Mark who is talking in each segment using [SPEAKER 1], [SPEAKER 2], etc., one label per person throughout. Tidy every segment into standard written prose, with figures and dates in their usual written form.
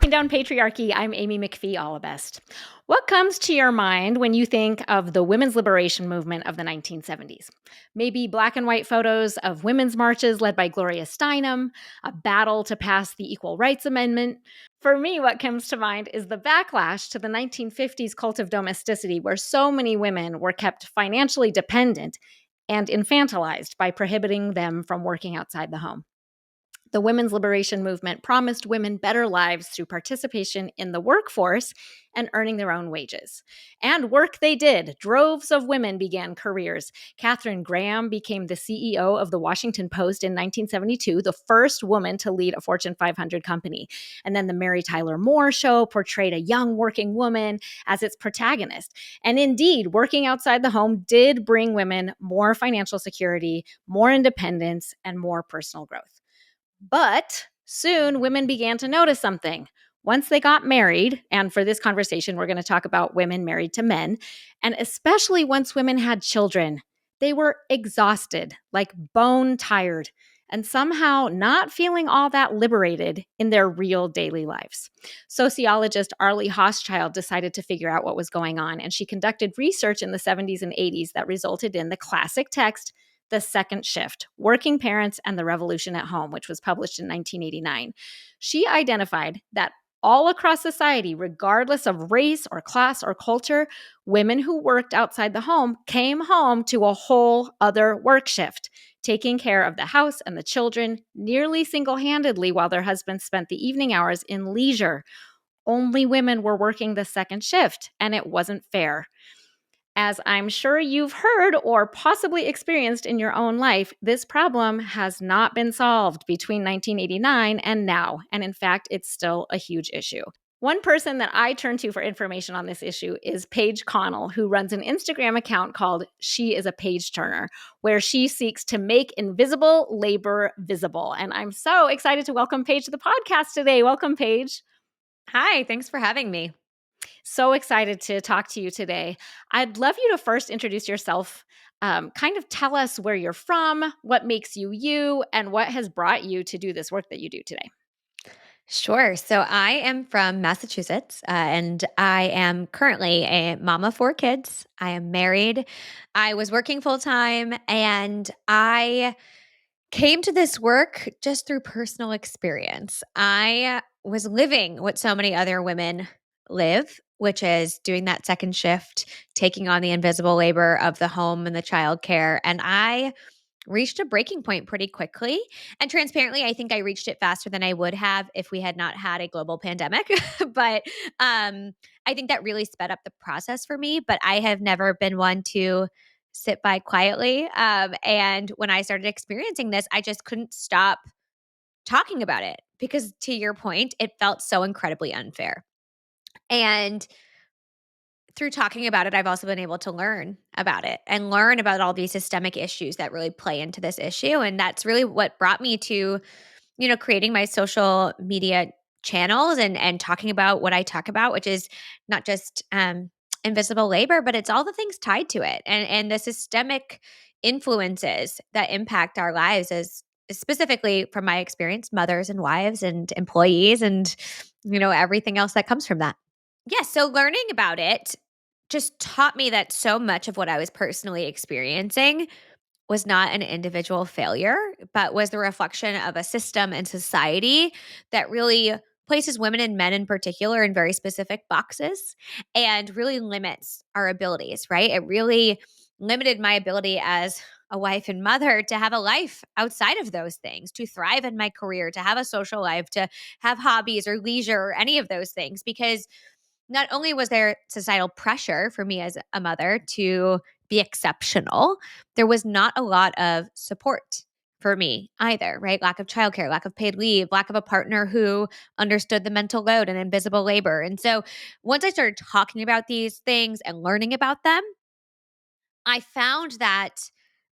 [SPEAKER 1] Down Patriarchy. I'm Amy McPhie Allebest. What comes to your mind when you think of the women's liberation movement of the 1970s? Maybe black and white photos of women's marches led by Gloria Steinem, a battle to pass the Equal Rights Amendment. For me, what comes to mind is the backlash to the 1950s cult of domesticity, where so many women were kept financially dependent and infantilized by prohibiting them from working outside the home. The women's liberation movement promised women better lives through participation in the workforce and earning their own wages. And work they did. Droves of women began careers. Katharine Graham became the CEO of the Washington Post in 1972, the first woman to lead a Fortune 500 company. And then the Mary Tyler Moore Show portrayed a young working woman as its protagonist. And indeed, working outside the home did bring women more financial security, more independence, and more personal growth. But soon women began to notice something. Once they got married, and for this conversation, we're going to talk about women married to men, and especially once women had children, they were exhausted, like bone tired, and somehow not feeling all that liberated in their real daily lives. Sociologist Arlie Hochschild decided to figure out what was going on, and she conducted research in the 70s and 80s that resulted in the classic text, The Second Shift, Working Parents and the Revolution at Home, which was published in 1989. She identified that all across society, regardless of race or class or culture, women who worked outside the home came home to a whole other work shift, taking care of the house and the children nearly single-handedly while their husbands spent the evening hours in leisure. Only women were working the second shift, and it wasn't fair. As I'm sure you've heard or possibly experienced in your own life, this problem has not been solved between 1989 and now. And in fact, it's still a huge issue. One person that I turn to for information on this issue is Paige Connell, who runs an Instagram account called She is a Page Turner, where she seeks to make invisible labor visible. And I'm so excited to welcome Paige to the podcast today. Welcome, Paige.
[SPEAKER 2] Hi, thanks for having me.
[SPEAKER 1] So excited to talk to you today. I'd love you to first introduce yourself, kind of tell us where you're from, what makes you you, and what has brought you to do this work that you do today.
[SPEAKER 2] Sure. So I am from Massachusetts, and I am currently a mom of four kids. I am married. I was working full time, and I came to this work just through personal experience. I was living what so many other women live, which is doing that second shift, taking on the invisible labor of the home and the childcare. And I reached a breaking point pretty quickly. And transparently, I think I reached it faster than I would have if we had not had a global pandemic. but I think that really sped up the process for me. But I have never been one to sit by quietly. And when I started experiencing this, I just couldn't stop talking about it because, to your point, it felt so incredibly unfair. And through talking about it, I've also been able to learn about it and learn about all these systemic issues that really play into this issue. And that's really what brought me to, creating my social media channels and talking about what I talk about, which is not just invisible labor, but it's all the things tied to it and the systemic influences that impact our lives as specifically from my experience, mothers and wives and employees and, everything else that comes from that. Yeah, so learning about it just taught me that so much of what I was personally experiencing was not an individual failure, but was the reflection of a system and society that really places women and men in particular in very specific boxes and really limits our abilities, right? It really limited my ability as a wife and mother to have a life outside of those things, to thrive in my career, to have a social life, to have hobbies or leisure or any of those things because not only was there societal pressure for me as a mother to be exceptional, there was not a lot of support for me either, right? Lack of childcare, lack of paid leave, lack of a partner who understood the mental load and invisible labor. And so once I started talking about these things and learning about them, I found that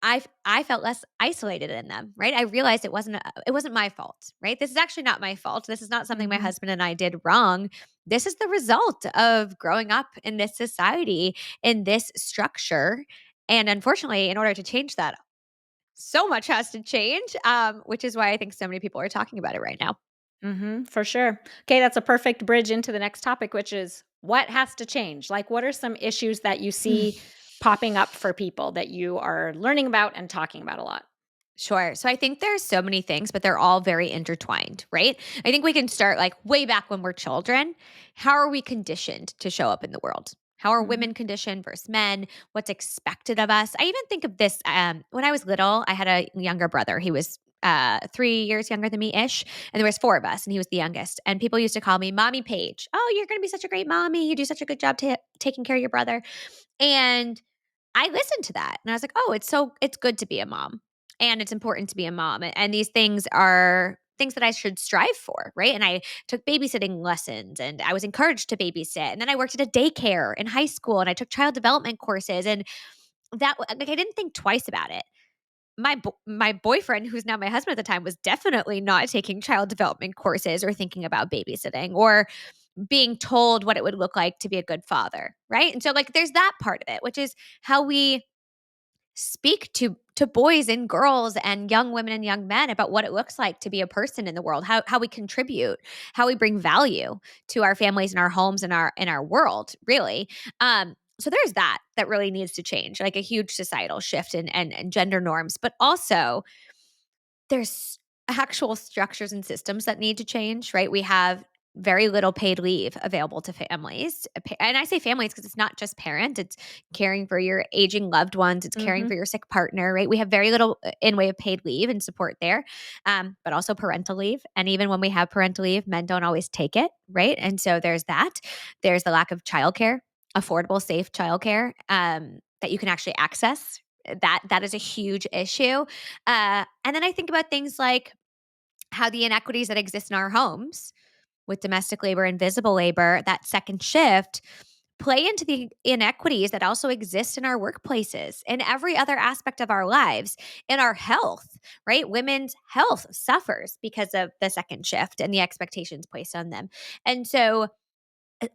[SPEAKER 2] I felt less isolated in them, right? I realized it wasn't my fault, right? This is actually not my fault. This is not something my
[SPEAKER 1] Mhm.
[SPEAKER 2] husband and I did wrong. This is the result of growing up in this society, in this structure. And unfortunately, in order to change that, so much has to change, which is why I think so many people are talking about it right now.
[SPEAKER 1] For sure. Okay, that's a perfect bridge into the next topic, which is what has to change? Like, what are some issues that you see popping up for people that you are learning about and talking about a lot?
[SPEAKER 2] Sure. So I think there's so many things, but they're all very intertwined, right? I think we can start like way back when we're children. How are we conditioned to show up in the world? How are
[SPEAKER 1] Mhm.
[SPEAKER 2] women conditioned versus men? What's expected of us? I even think of this when I was little, I had a younger brother. He was 3 years younger than me ish. And there was four of us, and he was the youngest. And people used to call me Mommy Paige. Oh, you're going to be such a great mommy. You do such a good job taking care of your brother. And I listened to that and I was like, "Oh, it's good to be a mom and it's important to be a mom." And these things are things that I should strive for, right? And I took babysitting lessons and I was encouraged to babysit. And then I worked at a daycare in high school and I took child development courses and like I didn't think twice about it. My boyfriend, who's now my husband at the time, was definitely not taking child development courses or thinking about babysitting or being told what it would look like to be a good father, right? And so like there's that part of it, which is how we speak to boys and girls and young women and young men about what it looks like to be a person in the world, how we contribute, how we bring value to our families and our homes and our world, really. So there's that really needs to change, like a huge societal shift and gender norms, but also there's actual structures and systems that need to change, right? We have very little paid leave available to families. And I say families because it's not just parents, it's caring for your aging loved ones, it's caring for
[SPEAKER 1] Mhm.
[SPEAKER 2] your sick partner, right? We have very little in way of paid leave and support there, but also parental leave. And even when we have parental leave, men don't always take it, right? And so there's that. There's the lack of childcare, affordable, safe childcare that you can actually access. That is a huge issue. And then I think about things like how the inequities that exist in our homes with domestic labor and visible labor, that second shift, play into the inequities that also exist in our workplaces and every other aspect of our lives, in our health, right? Women's health suffers because of the second shift and the expectations placed on them. And so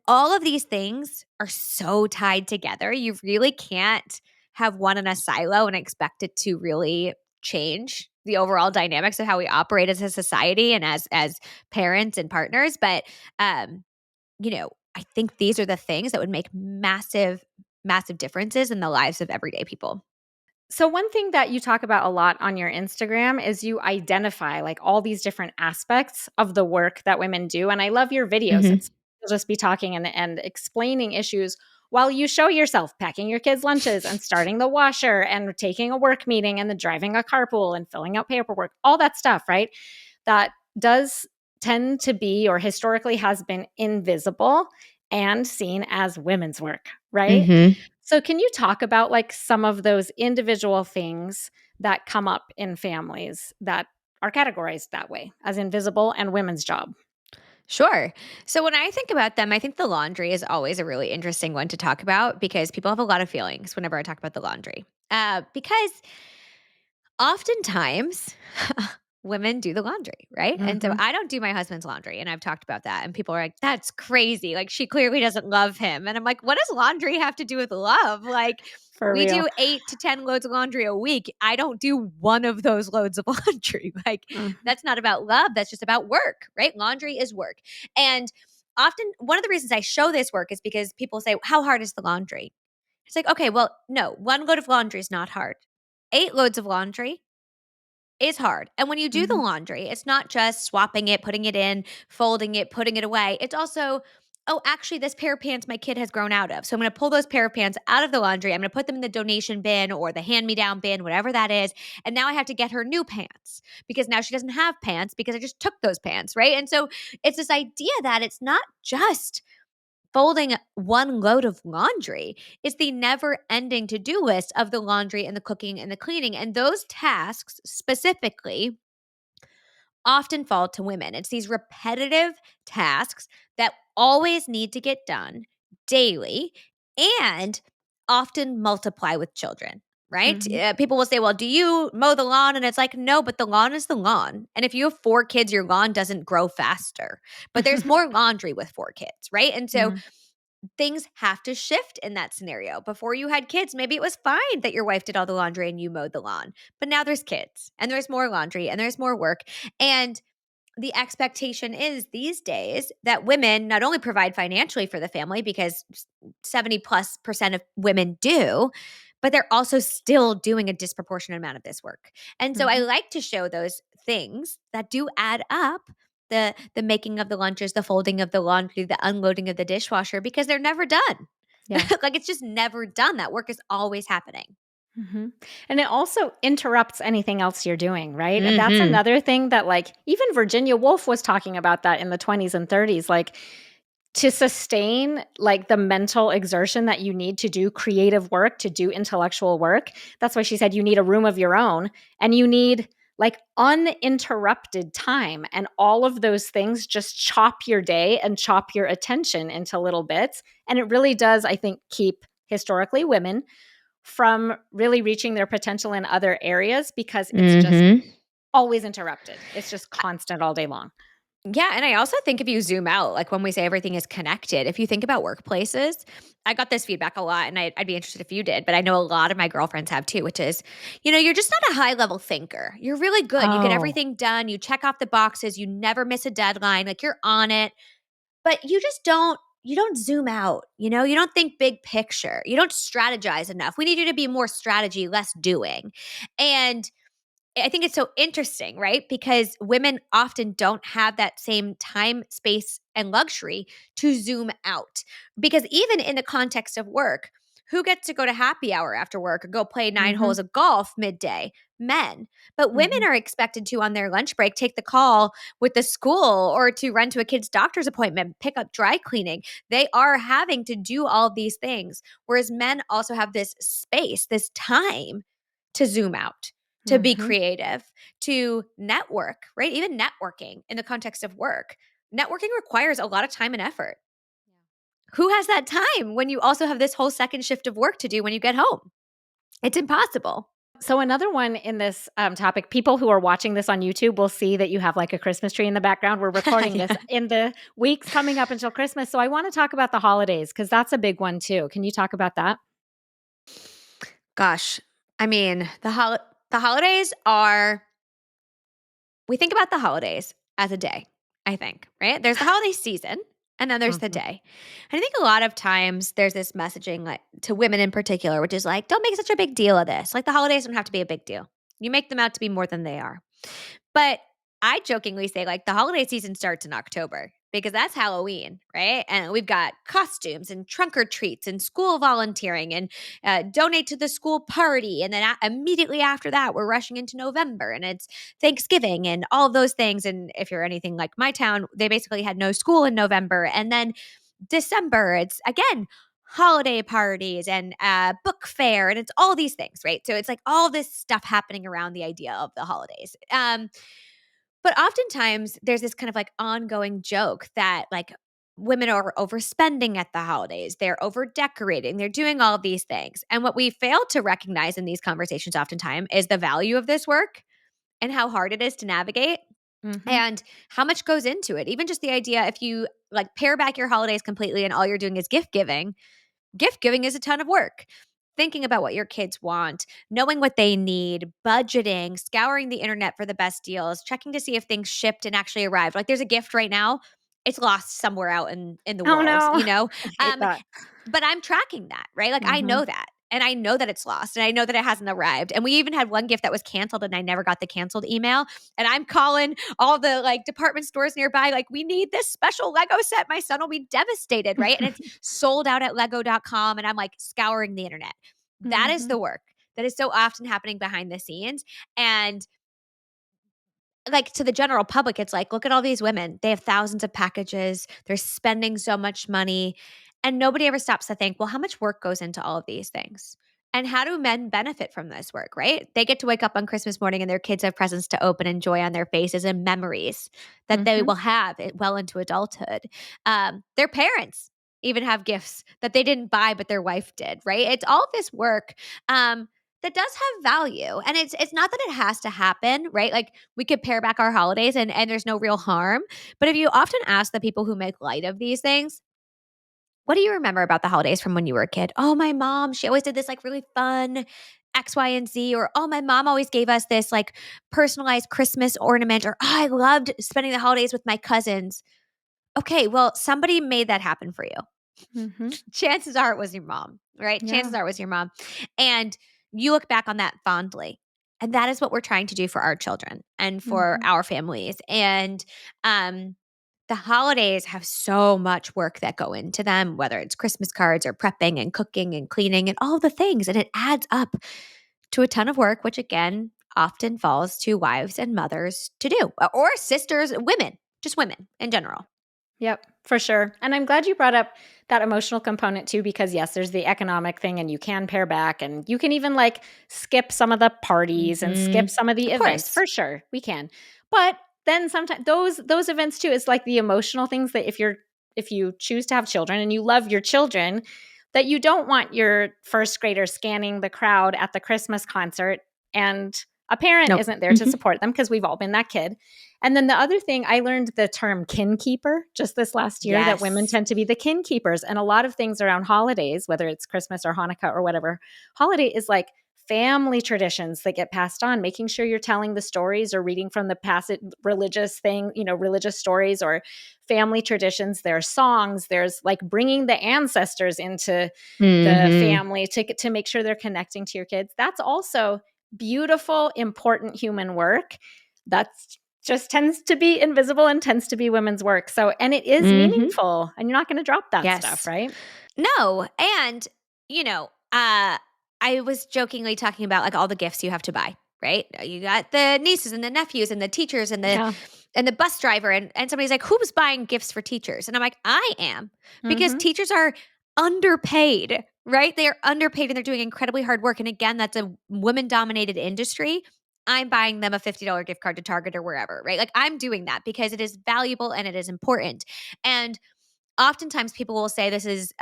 [SPEAKER 2] all of these things are so tied together. You really can't have one in a silo and expect it to really change the overall dynamics of how we operate as a society and as parents and partners. But um, I think these are the things that would make massive, massive differences in the lives of everyday people.
[SPEAKER 1] So one thing that you talk about a lot on your Instagram is you identify like all these different aspects of the work that women do. And I love your videos.
[SPEAKER 2] Hmm.
[SPEAKER 1] It's you'll just be talking and explaining issues while you show yourself packing your kids' lunches and starting the washer and taking a work meeting and then driving a carpool and filling out paperwork, all that stuff, right? That does tend to be or historically has been invisible and seen as women's work, right?
[SPEAKER 2] Hmm.
[SPEAKER 1] So can you talk about like some of those individual things that come up in families that are categorized that way as invisible and women's job?
[SPEAKER 2] Sure. So when I think about them, I think the laundry is always a really interesting one to talk about because people have a lot of feelings whenever I talk about the laundry. Because oftentimes women do the laundry, right? And so
[SPEAKER 1] Mhm.
[SPEAKER 2] I don't do my husband's laundry. And I've talked about that. And people are like, that's crazy. Like, she clearly doesn't love him. And I'm like, what does laundry have to do with love? Like,
[SPEAKER 1] For
[SPEAKER 2] we
[SPEAKER 1] real.
[SPEAKER 2] do 8 to 10 loads of laundry a week. I don't do one of those loads of laundry. Like,
[SPEAKER 1] Mhm.
[SPEAKER 2] that's not about love. That's just about work, right? Laundry is work. And often, one of the reasons I show this work is because people say, how hard is the laundry? It's like, okay, well, no, one load of laundry is not hard. 8 loads of laundry is hard. And when you do the
[SPEAKER 1] Mhm.
[SPEAKER 2] laundry, it's not just swapping it, putting it in, folding it, putting it away. It's also, oh, actually, this pair of pants my kid has grown out of. So I'm going to pull those pair of pants out of the laundry. I'm going to put them in the donation bin or the hand me down bin, whatever that is. And now I have to get her new pants because now she doesn't have pants because I just took those pants. Right. And so it's this idea that it's not just folding one load of laundry. It's the never ending to do list of the laundry and the cooking and the cleaning. And those tasks specifically often fall to women. It's these repetitive tasks that always need to get done daily and often multiply with children. Right?
[SPEAKER 1] Mhm.
[SPEAKER 2] People will say, well, do you mow the lawn? And it's like, no, but the lawn is the lawn. And if you have 4 kids, your lawn doesn't grow faster. But there's more laundry with 4 kids, right? And so
[SPEAKER 1] Mhm.
[SPEAKER 2] things have to shift in that scenario. Before you had kids, maybe it was fine that your wife did all the laundry and you mowed the lawn. But now there's kids and there's more laundry and there's more work. And the expectation is these days that women not only provide financially for the family because 70+% of women do, but they're also still doing a disproportionate amount of this work. And so I
[SPEAKER 1] Mhm.
[SPEAKER 2] like to show those things that do add up. The making of the lunches, the folding of the laundry, the unloading of the dishwasher, because they're never done.
[SPEAKER 1] Yeah.
[SPEAKER 2] Like it's just never done. That work is always happening.
[SPEAKER 1] Mhm. And it also interrupts anything else you're doing, right? That's
[SPEAKER 2] Mhm.
[SPEAKER 1] another thing that, like, even Virginia Woolf was talking about that in the 20s and 30s, like, to sustain, like, the mental exertion that you need to do creative work, to do intellectual work. That's why she said you need a room of your own, and you need, like, uninterrupted time, and all of those things just chop your day and chop your attention into little bits, and it really does, I think, keep historically women from really reaching their potential in other areas because it's just
[SPEAKER 2] Mhm.
[SPEAKER 1] always interrupted. It's just constant all day long.
[SPEAKER 2] Yeah, and I also think if you zoom out, like when we say everything is connected, if you think about workplaces, I got this feedback a lot, and I'd be interested if you did, but I know a lot of my girlfriends have too, which is, you're just not a high level thinker. You're really good. You get
[SPEAKER 1] Oh.
[SPEAKER 2] everything done. You check off the boxes. You never miss a deadline. Like you're on it, but you just don't. You don't zoom out. You don't think big picture. You don't strategize enough. We need you to be more strategy, less doing, and I think it's so interesting, right? Because women often don't have that same time, space, and luxury to zoom out. Because even in the context of work, who gets to go to happy hour after work or go play 9 holes
[SPEAKER 1] Mhm,
[SPEAKER 2] of golf midday? Men. But women
[SPEAKER 1] mhm,
[SPEAKER 2] are expected to, on their lunch break, take the call with the school or to run to a kid's doctor's appointment, pick up dry cleaning. They are having to do all of these things. Whereas men also have this space, this time to zoom out, to be
[SPEAKER 1] mhm.
[SPEAKER 2] creative, to network, right? Even networking in the context of work. Networking requires a lot of time and effort. Who has that time when you also have this whole second shift of work to do when you get home? It's impossible.
[SPEAKER 1] So another one in this, topic, people who are watching this on YouTube will see that you have, like, a Christmas tree in the background. We're recording this
[SPEAKER 2] Yeah.
[SPEAKER 1] in the weeks coming up until Christmas, so I wanna talk about the holidays because that's a big one too. Can you talk about that?
[SPEAKER 2] Gosh, I mean, the holidays are we think about the holidays as a day, I think, right? There's the holiday season and then there's the
[SPEAKER 1] Mhm,
[SPEAKER 2] day. And I think a lot of times there's this messaging like to women in particular, which is like, don't make such a big deal of this. Like the holidays don't have to be a big deal. You make them out to be more than they are. But I jokingly say, like, the holiday season starts in October because that's Halloween, right? And we've got costumes and trunk or treats and school volunteering and donate to the school party. And then immediately after that, we're rushing into November and it's Thanksgiving and all of those things. And if you're anything like my town, they basically had no school in November. And then December, it's again, holiday parties and book fair and it's all these things, right? So it's like all this stuff happening around the idea of the holidays. But oftentimes there's this kind of like ongoing joke that like women are overspending at the holidays, they're over decorating, they're doing all of these things. And what we fail to recognize in these conversations oftentimes is the value of this work and how hard it is to navigate
[SPEAKER 1] mhm.
[SPEAKER 2] and how much goes into it. Even just the idea if you like pare back your holidays completely and all you're doing is gift giving is a ton of work. Thinking about what your kids want, knowing what they need, budgeting, scouring the internet for the best deals, checking to see if things shipped and actually arrived. Like there's a gift right now, it's lost somewhere out in the
[SPEAKER 1] Oh,
[SPEAKER 2] world,
[SPEAKER 1] no.
[SPEAKER 2] you know?
[SPEAKER 1] I hate
[SPEAKER 2] Um,
[SPEAKER 1] that.
[SPEAKER 2] but I'm tracking that, right? Like I
[SPEAKER 1] Mhm.
[SPEAKER 2] know that. And I know that it's lost and I know that it hasn't arrived. And we even had one gift that was canceled and I never got the canceled email. And I'm calling all the like department stores nearby, like, we need this special Lego set. My son will be devastated, right? And it's sold out at lego.com. And I'm like scouring the internet. That is
[SPEAKER 1] Mhm,
[SPEAKER 2] the work that is so often happening behind the scenes. And like to the general public, it's like, look at all these women. They have thousands of packages. They're spending so much money. And nobody ever stops to think, well, how much work goes into all of these things? And how do men benefit from this work, right? They get to wake up on Christmas morning and their kids have presents to open and joy on their faces and memories that they
[SPEAKER 1] mhm.
[SPEAKER 2] will have well into adulthood. Their parents even have gifts that they didn't buy, but their wife did, right? It's all of this work. That does have value. And it's not that it has to happen, right? Like we could pare back our holidays and there's no real harm. But if you often ask the people who make light of these things, what do you remember about the holidays from when you were a kid? Oh, my mom, she always did this like really fun X, Y, and Z, or oh, my mom always gave us this like personalized Christmas ornament, or oh, I loved spending the holidays with my cousins. Okay, well, somebody made that happen for you.
[SPEAKER 1] Mhm.
[SPEAKER 2] Chances are it was your mom, right?
[SPEAKER 1] Yeah.
[SPEAKER 2] Chances are it was your mom. And you look back on that fondly. And that is what we're trying to do for our children and for
[SPEAKER 1] Mhm.
[SPEAKER 2] our families. And um, the holidays have so much work that go into them, whether it's Christmas cards or prepping and cooking and cleaning and all the things. And it adds up to a ton of work, which again often falls to wives and mothers to do, or sisters, women, just women in general.
[SPEAKER 1] Yep, for sure. And I'm glad you brought up that emotional component too, because yes, there's the economic thing and you can pare back and you can even like skip some of the parties and skip
[SPEAKER 2] Mhm.
[SPEAKER 1] some of the
[SPEAKER 2] Of
[SPEAKER 1] events
[SPEAKER 2] course.
[SPEAKER 1] for sure. We can. But then sometimes those events too is like the emotional things that if you choose to have children and you love your children, that you don't want your first grader scanning the crowd at the Christmas concert and a parent
[SPEAKER 2] Nope.
[SPEAKER 1] isn't there to
[SPEAKER 2] Mhm.
[SPEAKER 1] support them because we've all been that kid. And then the other thing, I learned the term kin keeper just this last year, that women
[SPEAKER 2] Yes.
[SPEAKER 1] tend to be the kin keepers. And a lot of things around holidays, whether it's Christmas or Hanukkah or whatever, holiday is like family traditions that get passed on, making sure you're telling the stories or reading from the passage, religious thing, religious stories or family traditions. There are songs, there's like bringing the ancestors into the
[SPEAKER 2] Mhm.
[SPEAKER 1] family to make sure they're connecting to your kids. That's also beautiful, important human work. That's just tends to be invisible and tends to be women's work. So, and it is
[SPEAKER 2] Mhm.
[SPEAKER 1] meaningful and you're not going to drop that stuff,
[SPEAKER 2] Yes.
[SPEAKER 1] right?
[SPEAKER 2] No, and, you know, I was jokingly talking about, like, all the gifts you have to buy, right? You got the nieces and the nephews and the teachers
[SPEAKER 1] Yeah.
[SPEAKER 2] and the bus driver, and somebody's like, "Who's buying gifts for teachers?" And I'm like, "I am," because
[SPEAKER 1] Mhm.
[SPEAKER 2] teachers are underpaid, right? They are underpaid, and they're doing incredibly hard work, and again, that's a women-dominated industry. I'm buying them a $50 gift card to Target or wherever, right? Like, I'm doing that because it is valuable and it is important, and oftentimes people will say this is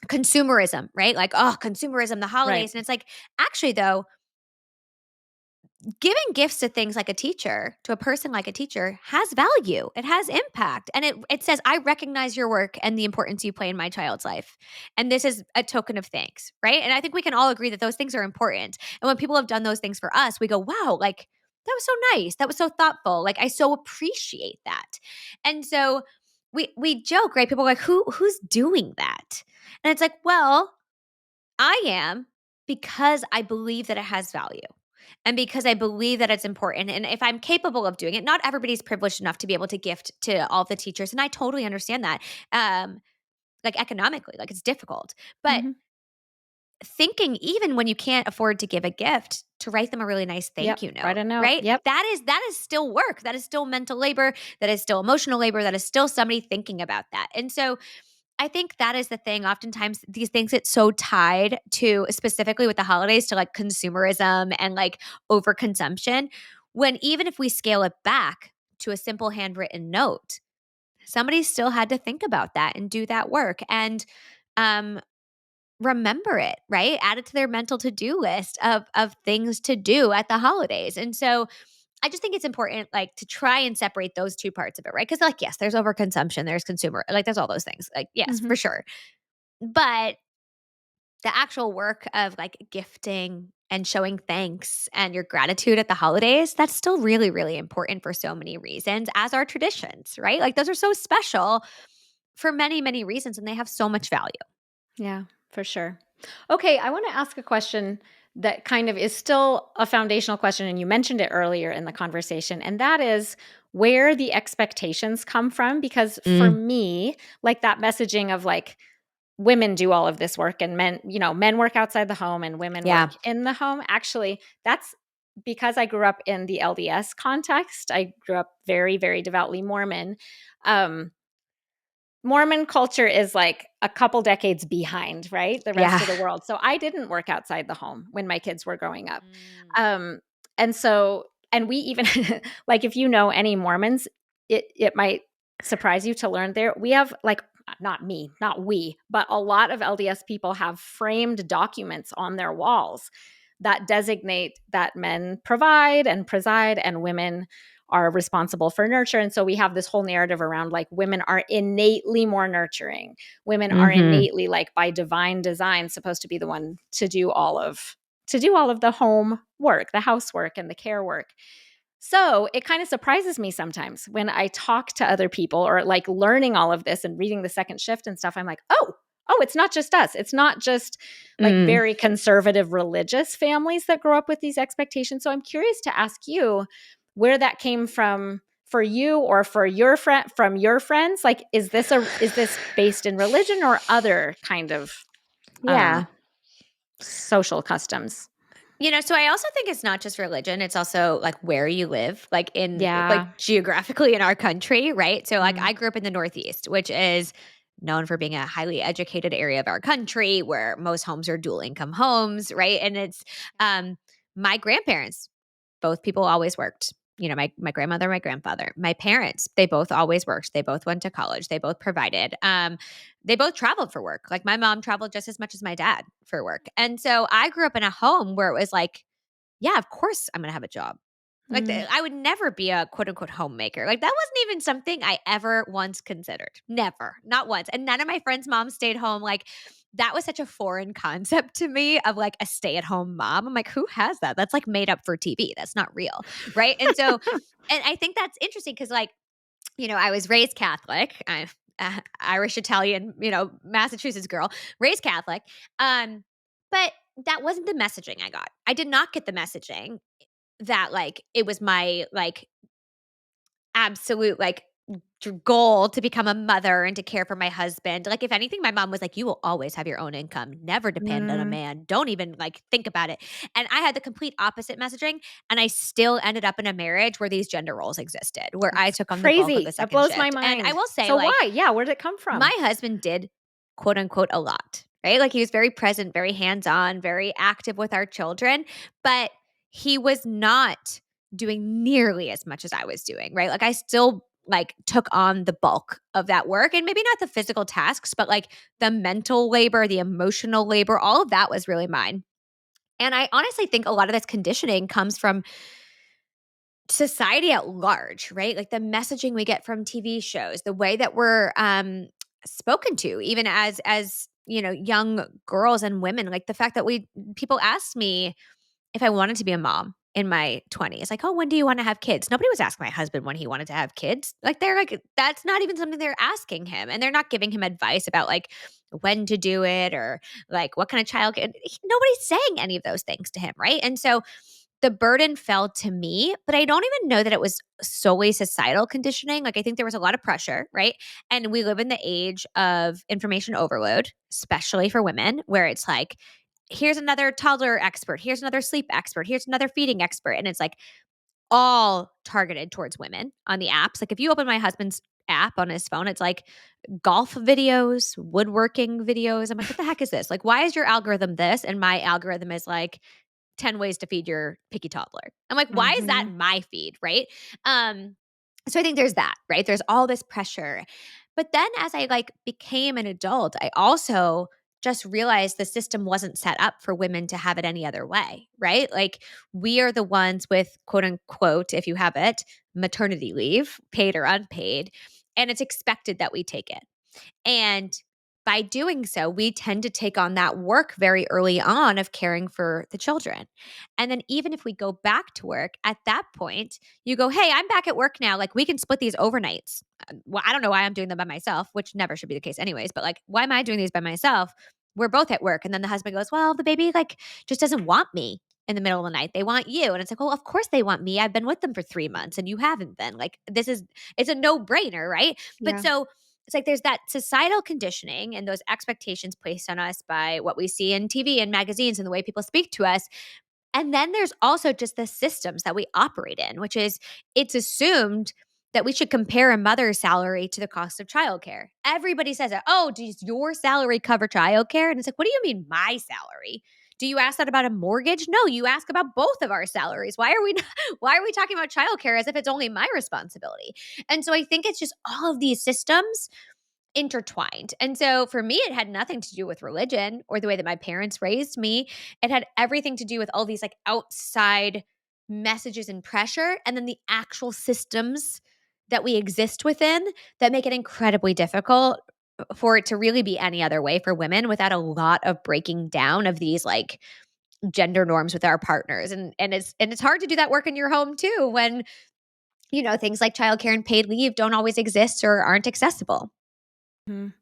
[SPEAKER 2] consumerism, right? Like, oh, consumerism, the
[SPEAKER 1] Right.
[SPEAKER 2] holidays. And it's like, actually, though, giving gifts to things like a teacher, to a person like a teacher, has value. It has impact. And it says, I recognize your work and the importance you play in my child's life. And this is a token of thanks, right? And I think we can all agree that those things are important. And when people have done those things for us, we go, wow, like, that was so nice. That was so thoughtful. Like, I so appreciate that. And so we joke, right? People are like, who's doing that? And it's like, well, I am, because I believe that it has value and because I believe that it's important. And if I'm capable of doing it, not everybody's privileged enough to be able to gift to all the teachers. And I totally understand that. Like economically, like it's difficult. But
[SPEAKER 1] Mhm.
[SPEAKER 2] thinking, even when you can't afford to give a gift, to write them a really nice
[SPEAKER 1] Yep.
[SPEAKER 2] thank you
[SPEAKER 1] Write
[SPEAKER 2] note,
[SPEAKER 1] a note.
[SPEAKER 2] right?
[SPEAKER 1] Yep.
[SPEAKER 2] That is still work. That is still mental labor. That is still emotional labor. That is still somebody thinking about that. And so I think that is the thing. Oftentimes, these things get so tied to, specifically with the holidays, to like consumerism and like overconsumption. When even if we scale it back to a simple handwritten note, somebody still had to think about that and do that work and um, remember it, right? Add it to their mental to do list of things to do at the holidays. And so I just think it's important, like, to try and separate those two parts of it, right? Because, like, yes, there's overconsumption, there's consumer, like, there's all those things. Like, yes,
[SPEAKER 1] Mhm.
[SPEAKER 2] for sure. But the actual work of like gifting and showing thanks and your gratitude at the holidays, that's still really, really important for so many reasons, as are traditions, right? Like, those are so special for many, many reasons, and they have so much value.
[SPEAKER 1] Yeah, for sure. Okay, I want to ask a question that kind of is still a foundational question, and you mentioned it earlier in the conversation, and that is where the expectations come from. Because for
[SPEAKER 2] Mm,
[SPEAKER 1] me, like that messaging of like women do all of this work and men, men work outside the home and women work
[SPEAKER 2] yeah.
[SPEAKER 1] in the home. Actually, that's because I grew up in the LDS context. I grew up very, very devoutly Mormon. Um, Mormon culture is like a couple decades behind, right? The rest
[SPEAKER 2] Yeah.
[SPEAKER 1] of the world. So I didn't work outside the home when my kids were growing up.
[SPEAKER 2] Mm.
[SPEAKER 1] Um, and so, and we even like if you know any Mormons, it might surprise you to learn there. We have like not me, not we, but a lot of LDS people have framed documents on their walls that designate that men provide and preside and women are responsible for nurture. And so we have this whole narrative around like women are innately more nurturing. Women are
[SPEAKER 2] Mhm.
[SPEAKER 1] innately, like by divine design, supposed to be the one to do all of to do all of the home work, the housework and the care work. So it kind of surprises me sometimes when I talk to other people or like learning all of this and reading the second shift and stuff. I'm like, oh, it's not just us. It's not just like
[SPEAKER 2] Mm.
[SPEAKER 1] very conservative religious families that grow up with these expectations. So I'm curious to ask you where that came from for you or for your friend from your friends. Like, is this based in religion or other kind of
[SPEAKER 2] Yeah.
[SPEAKER 1] social customs?
[SPEAKER 2] So I also think it's not just religion, it's also like where you live, like in
[SPEAKER 1] Yeah.
[SPEAKER 2] like geographically in our country, right? So like
[SPEAKER 1] Mm.
[SPEAKER 2] I grew up in the Northeast, which is known for being a highly educated area of our country where most homes are dual income homes, right? And it's my grandparents, both people always worked. My grandmother, my grandfather, my parents, they both always worked. They both went to college. They both provided. They both traveled for work. Like my mom traveled just as much as my dad for work. And so I grew up in a home where it was like, yeah, of course I'm going to have a job. Like
[SPEAKER 1] Mm.
[SPEAKER 2] I would never be a quote unquote homemaker. Like that wasn't even something I ever once considered. Never, not once. And none of my friends' moms stayed home. Like that was such a foreign concept to me of like a stay at home mom. I'm like, who has that? That's like made up for TV. That's not real. Right. And so, and I think that's interesting because like, I was raised Catholic. I'm Irish Italian, Massachusetts girl, raised Catholic. But that wasn't the messaging I got. I did not get the messaging that like it was my like absolute like goal to become a mother and to care for my husband. Like if anything, my mom was like, "You will always have your own income. Never depend on a
[SPEAKER 1] Mm.
[SPEAKER 2] man. Don't even like think about it." And I had the complete opposite messaging, and I still ended up in a marriage where these gender roles existed, where I
[SPEAKER 1] That's
[SPEAKER 2] took on the bulk of the
[SPEAKER 1] crazy. That
[SPEAKER 2] second
[SPEAKER 1] blows my
[SPEAKER 2] shift. And I
[SPEAKER 1] mind.
[SPEAKER 2] will say,
[SPEAKER 1] So
[SPEAKER 2] like,
[SPEAKER 1] why? Yeah, where did it come from?
[SPEAKER 2] my husband did quote unquote a lot, right? Like he was very present, very hands on, very active with our children, but he was not doing nearly as much as I was doing, right? Like I still like took on the bulk of that work and maybe not the physical tasks, but like the mental labor, the emotional labor, all of that was really mine. And I honestly think a lot of this conditioning comes from society at large, right? Like the messaging we get from TV shows, the way that we're spoken to, even as young girls and women. Like the fact that we people asked me if I wanted to be a mom in my 20s, like, oh, when do you want to have kids? Nobody was asking my husband when he wanted to have kids. Like they're like, that's not even something they're asking him, and they're not giving him advice about like when to do it or like what kind of child. Nobody's saying any of those things to him, right? And so the burden fell to me, but I don't even know that it was solely societal conditioning. Like, I think there was a lot of pressure, right? And we live in the age of information overload, especially for women, where it's like, here's another toddler expert, here's another sleep expert, here's another feeding expert. And it's like all targeted towards women on the apps. Like, if you open my husband's app on his phone, it's like golf videos, woodworking videos. I'm like, what the heck is this? Like, why is your algorithm this? And my algorithm is like, 10 ways to feed your picky toddler. I'm like, why is that
[SPEAKER 1] Mhm.
[SPEAKER 2] my feed? Right. So I think there's that, right? There's all this pressure. But then as I like became an adult, I also just realized the system wasn't set up for women to have it any other way, right? Like we are the ones with quote unquote, if you have it, maternity leave, paid or unpaid, and it's expected that we take it. And by doing so, we tend to take on that work very early on of caring for the children. And then, even if we go back to work at that point, you go, hey, I'm back at work now. Like, we can split these overnights. Well, I don't know why I'm doing them by myself, which never should be the case, anyways. But, like, why am I doing these by myself? We're both at work. And then the husband goes, well, the baby, like, just doesn't want me in the middle of the night. They want you. And it's like, well, of course they want me. I've been with them for 3 months and you haven't been. Like, it's a no brainer, right? But
[SPEAKER 1] Yeah.
[SPEAKER 2] so, it's like there's that societal conditioning and those expectations placed on us by what we see in TV and magazines and the way people speak to us. And then there's also just the systems that we operate in, which is it's assumed that we should compare a mother's salary to the cost of childcare. Everybody says it. Oh, does your salary cover childcare? And it's like, what do you mean my salary? Do you ask that about a mortgage? No, you ask about both of our salaries. Why are we why are we talking about childcare as if it's only my responsibility? And so I think it's just all of these systems intertwined. And so for me, it had nothing to do with religion or the way that my parents raised me. It had everything to do with all these like outside messages and pressure, and then the actual systems that we exist within that make it incredibly difficult for it to really be any other way for women without a lot of breaking down of these like gender norms with our partners. And it's hard to do that work in your home too when, things like childcare and paid leave don't always exist or aren't accessible.
[SPEAKER 1] Mhm.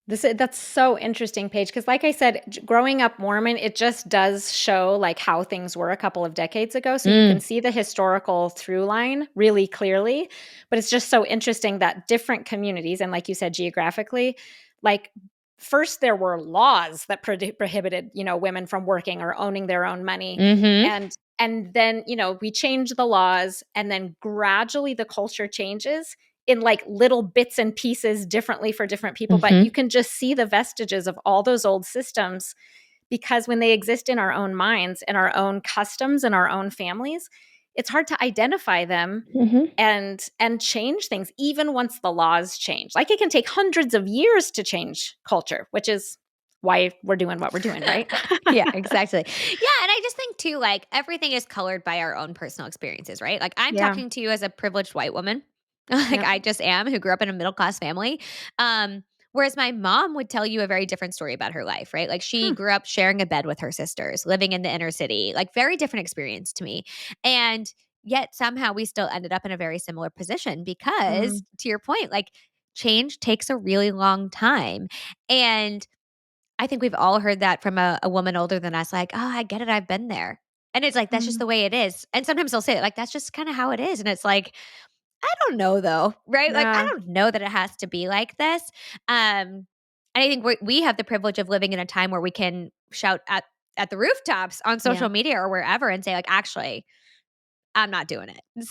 [SPEAKER 1] That's so interesting, Paige, because like I said, growing up Mormon, it just does show like how things were a couple of decades ago. So you can
[SPEAKER 2] Mm.
[SPEAKER 1] see the historical through line really clearly. But it's just so interesting that different communities, and like you said, geographically, like first there were laws that prohibited, women from working or owning their own money.
[SPEAKER 2] Mhm.
[SPEAKER 1] And then, we change the laws, and then gradually the culture changes in like little bits and pieces differently for different people, but you
[SPEAKER 2] Mhm.
[SPEAKER 1] can just see the vestiges of all those old systems because when they exist in our own minds and our own customs and our own families, it's hard to identify them
[SPEAKER 2] Mhm.
[SPEAKER 1] and change things even once the laws change. Like it can take hundreds of years to change culture, which is why we're doing what we're doing, right?
[SPEAKER 2] Yeah, exactly. Yeah, and I just think too, like everything is colored by our own personal experiences, right? Like I'm
[SPEAKER 1] Yeah.
[SPEAKER 2] talking to you as a privileged white woman, like
[SPEAKER 1] Yep.
[SPEAKER 2] I just am, who grew up in a middle class family. Whereas my mom would tell you a very different story about her life, right? Like she
[SPEAKER 1] Hmm.
[SPEAKER 2] grew up sharing a bed with her sisters, living in the inner city, like very different experience to me. And yet somehow we still ended up in a very similar position because,
[SPEAKER 1] Mm.
[SPEAKER 2] to your point, like change takes a really long time. And I think we've all heard that from a woman older than us, like, "Oh, I get it, I've been there." And it's like, that's just
[SPEAKER 1] Mm.
[SPEAKER 2] the way it is. And sometimes they'll say it like, "That's just kinda how it is." And it's like, I don't know though, right? Like, I
[SPEAKER 1] Yeah.
[SPEAKER 2] don't know that it has to be like this. And I think we have the privilege of living in a time where we can shout at the rooftops on
[SPEAKER 1] Yeah.
[SPEAKER 2] social media or wherever and say like, "Actually, I'm not doing it."
[SPEAKER 1] Yeah.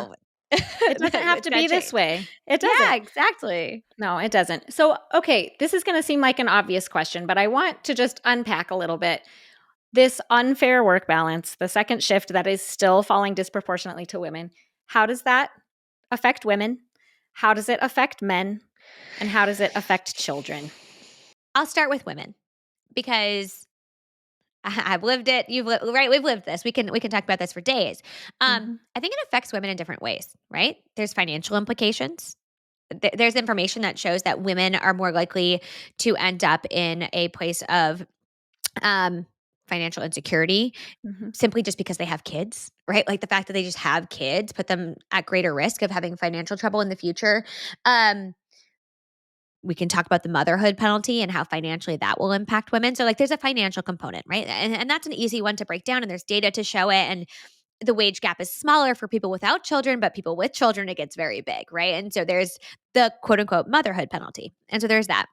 [SPEAKER 2] So,
[SPEAKER 1] It doesn't have
[SPEAKER 2] it's
[SPEAKER 1] to
[SPEAKER 2] gotta
[SPEAKER 1] be this
[SPEAKER 2] change.
[SPEAKER 1] way. It
[SPEAKER 2] Yeah,
[SPEAKER 1] doesn't.
[SPEAKER 2] exactly.
[SPEAKER 1] No, it doesn't. So, okay, this is going to seem like an obvious question, but I want to just unpack a little bit. This unfair work balance, the second shift that is still falling disproportionately to women, how does that affect women? How does it affect men? And how does it affect children?
[SPEAKER 2] I'll start with women because I've lived it. You've lived right. We've lived this. We can talk about this for days.
[SPEAKER 1] Mhm.
[SPEAKER 2] I think it affects women in different ways. Right? There's financial implications. There's information that shows that women are more likely to end up in a place of um, financial insecurity
[SPEAKER 1] Mhm.
[SPEAKER 2] simply just because they have kids. Right? Like the fact that they just have kids put them at greater risk of having financial trouble in the future. Um, we can talk about the motherhood penalty and how financially that will impact women. So, like, there's a financial component, right? And that's an easy one to break down, and there's data to show it. And the wage gap is smaller for people without children, but people with children, it gets very big, right? And so there's the quote unquote motherhood penalty. And so there's that.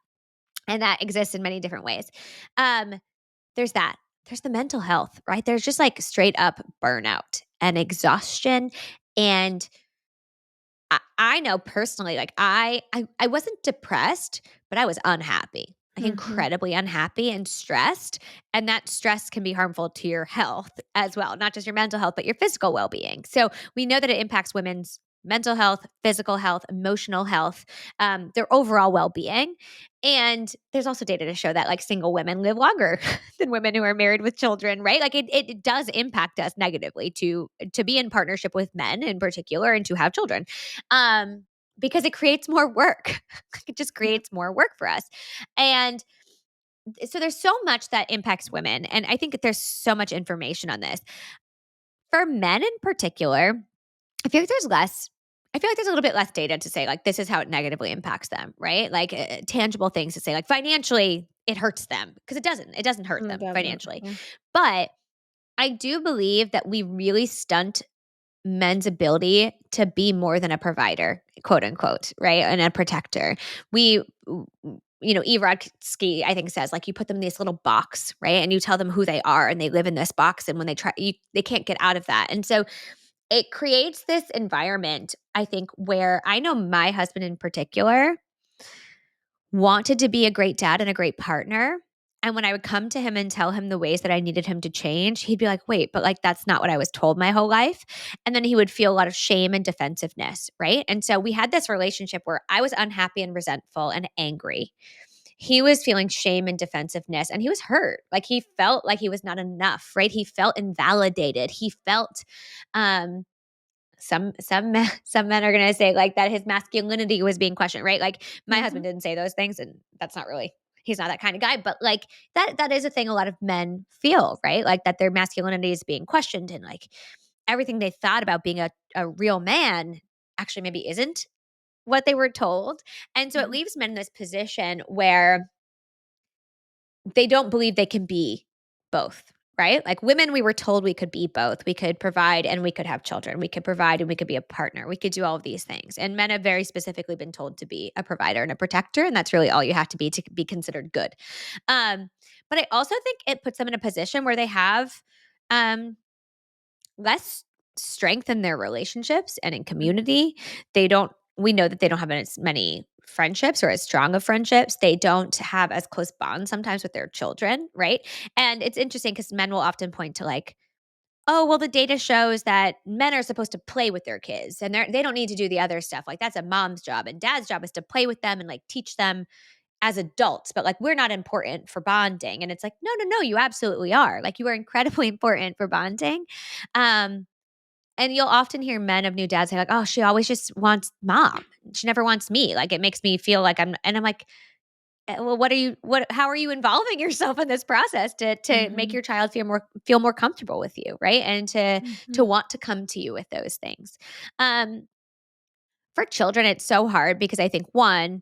[SPEAKER 2] And that exists in many different ways. Um, there's that. There's the mental health, right? There's just like straight up burnout and exhaustion. And I know personally, like I wasn't depressed, but I was unhappy, like
[SPEAKER 1] Mhm.
[SPEAKER 2] incredibly unhappy and stressed. And that stress can be harmful to your health as well, not just your mental health, but your physical well being. So we know that it impacts women's mental health, physical health, emotional health, their overall well being. And there's also data to show that like single women live longer than women who are married with children, right? Like it does impact us negatively to be in partnership with men in particular and to have children um, because it creates more work. It just
[SPEAKER 1] Yep.
[SPEAKER 2] creates more work for us. And so there's so much that impacts women. And I think that there's so much information on this. For men in particular, I feel like there's a little bit less data to say like this is how it negatively impacts them, right? Like tangible things to say like financially it hurts them because it doesn't hurt
[SPEAKER 1] It
[SPEAKER 2] them
[SPEAKER 1] doesn't.
[SPEAKER 2] financially.
[SPEAKER 1] Yeah.
[SPEAKER 2] But I do believe that we really stunt men's ability to be more than a provider, quote unquote, right? And a protector. We, Eve Rodsky, I think, says like you put them in this little box, right? And you tell them who they are and they live in this box. And when they can't get out of that. And so it creates this environment, I think, where I know my husband in particular wanted to be a great dad and a great partner. And when I would come to him and tell him the ways that I needed him to change, he'd be like, wait, but like that's not what I was told my whole life. And then he would feel a lot of shame and defensiveness. Right. And so we had this relationship where I was unhappy and resentful and angry. He was feeling shame and defensiveness and he was hurt. Like he felt like he was not enough. Right. He felt invalidated. He felt, um, some men are gonna say like that his masculinity was being questioned, right? Like my husband
[SPEAKER 1] Mhm.
[SPEAKER 2] didn't say those things, and that's not really he's not that kind of guy. But like that is a thing a lot of men feel, right? Like that their masculinity is being questioned and like everything they thought about being a real man actually maybe isn't what they were told. And so it
[SPEAKER 1] Mhm.
[SPEAKER 2] leaves men in this position where they don't believe they can be both, right? Like women, we were told we could be both. We could provide and we could have children. We could provide and we could be a partner. We could do all of these things. And men have very specifically been told to be a provider and a protector. And that's really all you have to be considered good. Um, but I also think it puts them in a position where they have um, less strength in their relationships and in
[SPEAKER 1] Mhm.
[SPEAKER 2] community. They don't we know that they don't have as many friendships or as strong of friendships. They don't have as close bonds sometimes with their children, right? And it's interesting because men will often point to like, oh, well, the data shows that men are supposed to play with their kids and they don't need to do the other stuff. Like that's a mom's job and dad's job is to play with them and like teach them as adults, but like we're not important for bonding. And it's like, no, no, no, you absolutely are. Like you are incredibly important for bonding. Um, and you'll often hear men of new dads say like, "Oh, she always just wants mom. She never wants me. Like it makes me feel like I'm." And I'm like, "Well, how are you involving yourself in this process to make
[SPEAKER 1] Mhm.
[SPEAKER 2] your child feel more comfortable with you, right? And to
[SPEAKER 1] Mhm.
[SPEAKER 2] want to come to you with those things." Um for children it's so hard because I think one,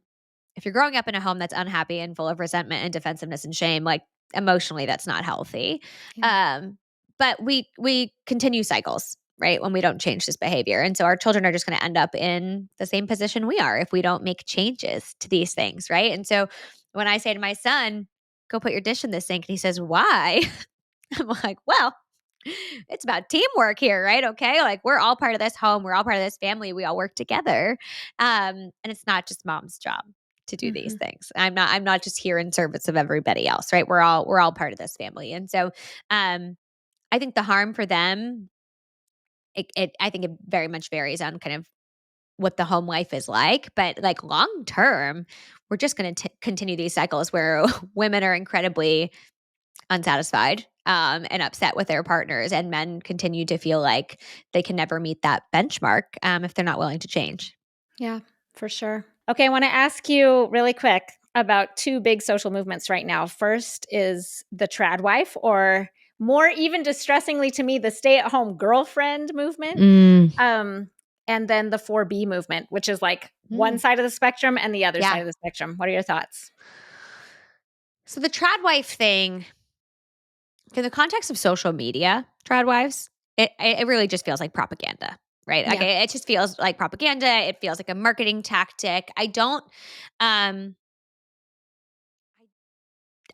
[SPEAKER 2] if you're growing up in a home that's unhappy and full of resentment and defensiveness and shame, like emotionally, that's not healthy.
[SPEAKER 1] Yeah.
[SPEAKER 2] Um, but we continue cycles, right? When we don't change this behavior, and so our children are just going to end up in the same position we are if we don't make changes to these things, right? And so when I say to my son, "Go put your dish in the sink," and he says, "Why?" I'm like, "Well." It's about teamwork here, right? Okay. Like we're all part of this home. We're all part of this family. We all work together. And it's not just mom's job to do these
[SPEAKER 1] Mhm.
[SPEAKER 2] things. I'm not just here in service of everybody else, right? We're all part of this family. And so um I think the harm for them, I think it very much varies on kind of what the home life is like, but like long term, we're just going to continue these cycles where women are incredibly unsatisfied and upset with their partners, and men continue to feel like they can never meet that benchmark if they're not willing to change.
[SPEAKER 1] Yeah, for sure. Okay, I want to ask you really quick about two big social movements right now. First is the trad wife, or more even distressingly to me, the stay at home girlfriend movement.
[SPEAKER 2] Mm.
[SPEAKER 1] Um, and then the 4B movement, which is like one
[SPEAKER 2] Mm.
[SPEAKER 1] side of the spectrum and the other side
[SPEAKER 2] Yeah.
[SPEAKER 1] of the spectrum. What are your thoughts?
[SPEAKER 2] So the trad wife thing, in the context of social media, trad wives, it really just feels like propaganda, right? Like
[SPEAKER 1] Yeah.
[SPEAKER 2] it just feels like propaganda. It feels like a marketing tactic. Um